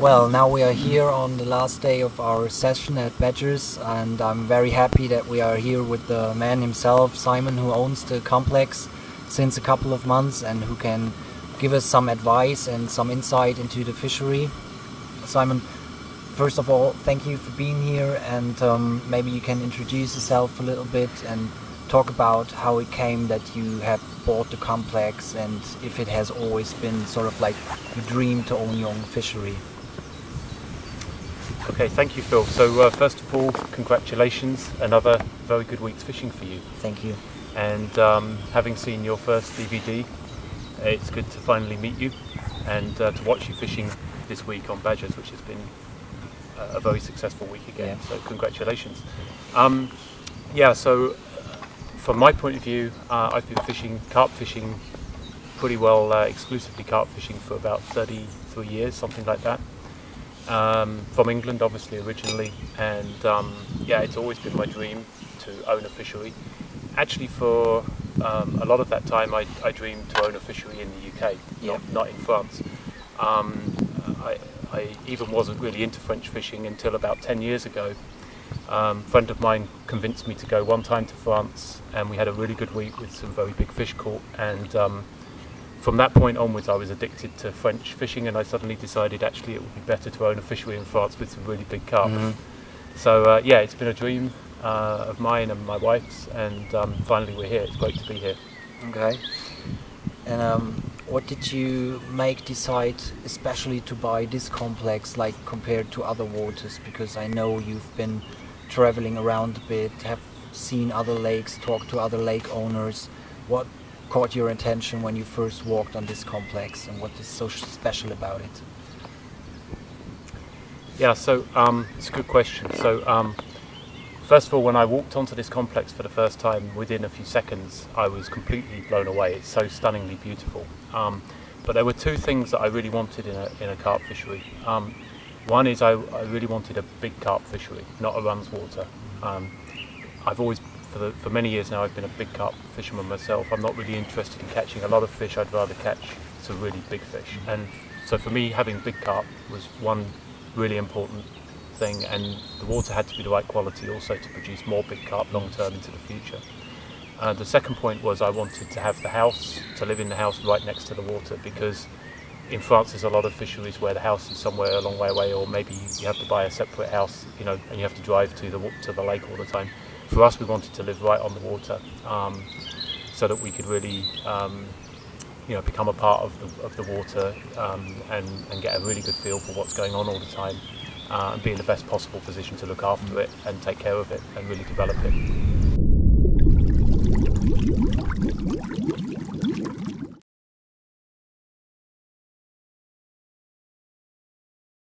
Well, now we are here on the last day of our session at Badgers, and I'm very happy that we are here with the man himself, Simon, who owns the complex since a couple of months and who can give us some advice and some insight into the fishery. Simon, first of all, thank you for being here, and maybe you can introduce yourself a little bit and talk about how it came that you have bought the complex and if it has always been sort of like your dream to own your own fishery. Okay, thank you, Phil. So first of all, congratulations, another very good week's fishing for you. Thank you. And having seen your first DVD, it's good to finally meet you and to watch you fishing this week on Badgers, which has been a very successful week again. Yeah. So congratulations. So from my point of view, I've been carp fishing pretty well, exclusively carp fishing for about 33 years, something like that. From England, obviously, originally, and it's always been my dream to own a fishery. Actually, for a lot of that time, I dreamed to own a fishery in the UK, not in France. I even wasn't really into French fishing until about 10 years ago. A friend of mine convinced me to go one time to France, and we had a really good week with some very big fish caught, and from that point onwards I was addicted to French fishing, and I suddenly decided actually it would be better to own a fishery in France with some really big carp. Mm-hmm. So it's been a dream of mine and my wife's, and finally we're here. It's great to be here. Okay. And what did you decide especially to buy this complex, like compared to other waters? Because I know you've been traveling around a bit, have seen other lakes, talked to other lake owners. What caught your attention when you first walked on this complex, and what is so special about it? Yeah, so it's a good question. So first of all, when I walked onto this complex for the first time, within a few seconds I was completely blown away. It's so stunningly beautiful. But there were two things that I really wanted in a carp fishery. One is I really wanted a big carp fishery, not a runs water. I've always, for many years now, I've been a big carp fisherman myself. I'm not really interested in catching a lot of fish. I'd rather catch some really big fish. And so for me, having big carp was one really important thing, and the water had to be the right quality also to produce more big carp long term into the future. The second point was I wanted to have to live in the house right next to the water, because in France there's a lot of fisheries where the house is somewhere a long way away, or maybe you have to buy a separate house, and you have to drive to the lake all the time. For us, we wanted to live right on the water, so that we could really become a part of the water and get a really good feel for what's going on all the time, and be in the best possible position to look after it and take care of it and really develop it.